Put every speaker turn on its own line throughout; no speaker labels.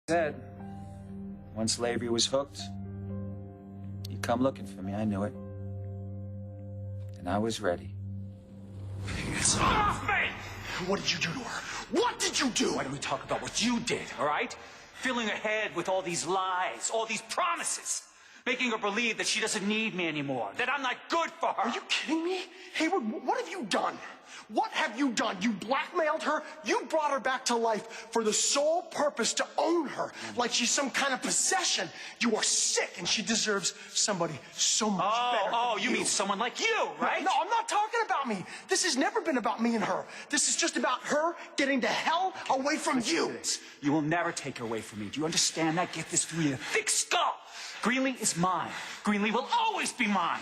Said, once Lavery was hooked, he'd come looking for me. I knew it. And I was ready.
It's off me! What did you do to her? What did you do?
Why don't we talk about what you did, all right? Filling her head with all these lies, all these promises. Making her believe that she doesn't need me anymore, that I'm not good for her.
Are you kidding me? Hayward, what have you done? What have you done? You blackmailed her? You brought her back to life for the sole purpose to own her, like she's some kind of possession. You are sick, and she deserves somebody so much better than
you mean someone like you, right?
No, I'm not talking about me. This has never been about me and her. This is just about her getting the hell away from you.
You will never take her away from me. Do you understand that? Get this through your thick skull. Greenlee is mine. Greenlee will always be mine.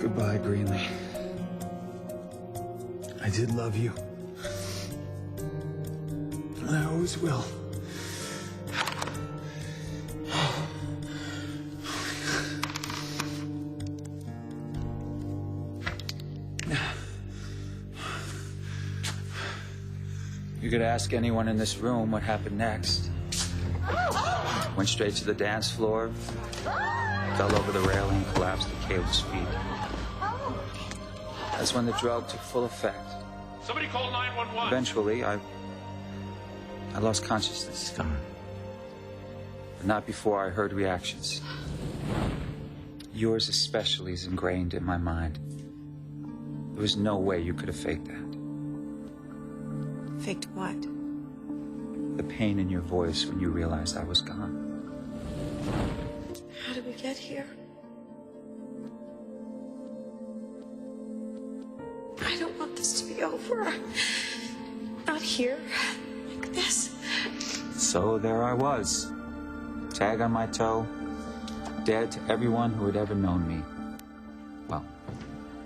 Goodbye, Greenlee. I did love you. And I always will. You could ask anyone in this room what happened next. Went straight to the dance floor, fell over the railing, collapsed at Caleb's feet. That's when the drug took full effect.
Somebody call 911.
Eventually, I lost consciousness. But not before I heard reactions. Yours especially is ingrained in my mind. There was no way you could have faked that.
Faked what?
The pain in your voice when you realized I was gone.
How did we get here? I don't want this to be over. Not here, like this.
So there I was, tag on my toe, dead to everyone who had ever known me. Well,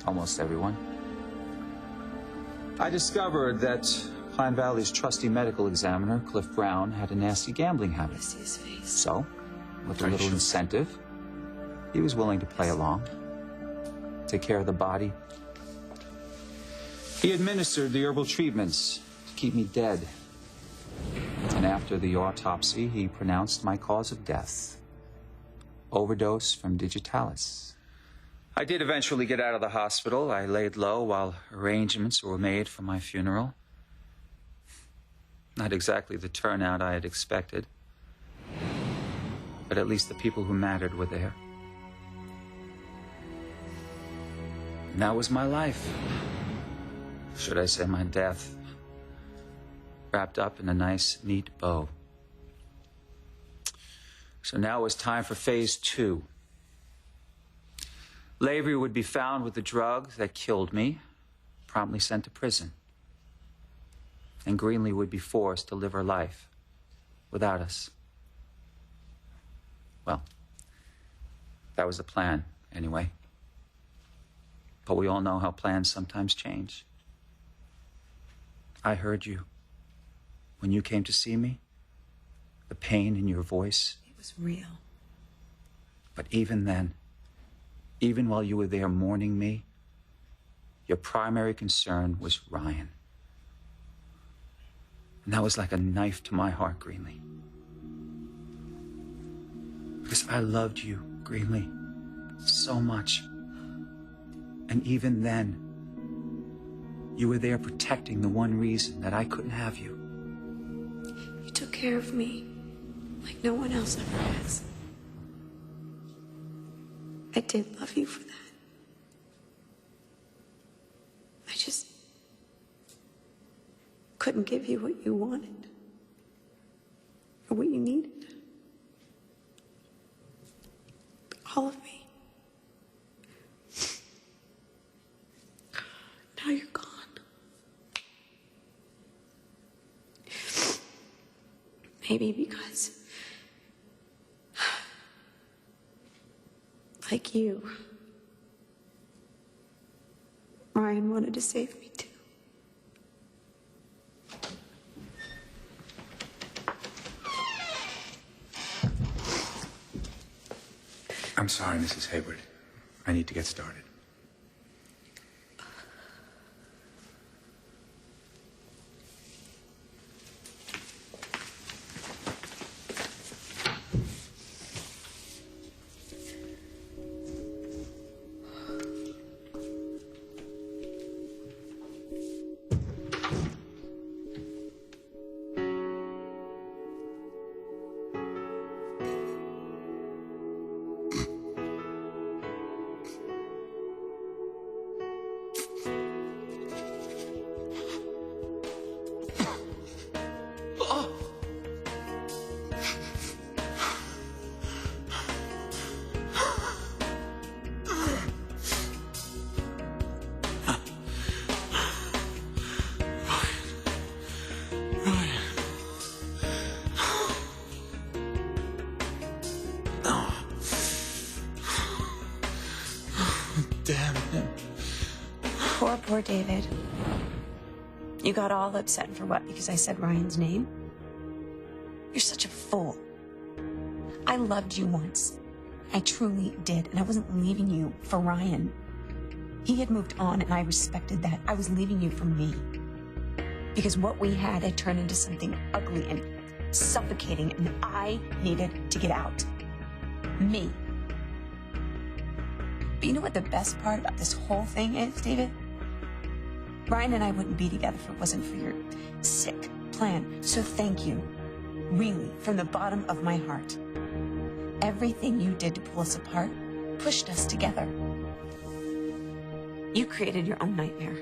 almost everyone. I discovered that Pine Valley's trusty medical examiner, Cliff Brown, had a nasty gambling habit.
I see his face.
So, with a little incentive, he was willing to play along, take care of the body. He administered the herbal treatments to keep me dead. And after the autopsy, he pronounced my cause of death: overdose from digitalis. I did eventually get out of the hospital. I laid low while arrangements were made for my funeral. Not exactly the turnout I had expected, but at least the people who mattered were there. And that was my life. Should I say my death, wrapped up in a nice, neat bow. So now it was time for phase 2. Lavery would be found with the drug that killed me, promptly sent to prison. And Greenlee would be forced to live her life without us. Well, that was the plan, anyway. But we all know how plans sometimes change. I heard you. When you came to see me, the pain in your voice.
It was real.
But even then, even while you were there mourning me, your primary concern was Ryan. And that was like a knife to my heart, Greenlee. Because I loved you, Greenlee, so much. And even then, you were there protecting the one reason that I couldn't have you.
You took care of me like no one else ever has. I did love you for that. I just couldn't give you what you wanted or what you needed. All of me. Now you're gone. Maybe because, like you, Ryan wanted to save me too.
I'm sorry, Mrs. Hayward. I need to get started. Damn him.
Poor David. You got all upset for what? Because I said Ryan's name? You're such a fool. I loved you once. I truly did, and I wasn't leaving you for Ryan. He had moved on, and I respected that. I was leaving you for me. Because what we had turned into something ugly and suffocating, and I needed to get out. Me. But you know what the best part about this whole thing is, David? Ryan and I wouldn't be together if it wasn't for your sick plan. So thank you, really, from the bottom of my heart. Everything you did to pull us apart pushed us together. You created your own nightmare.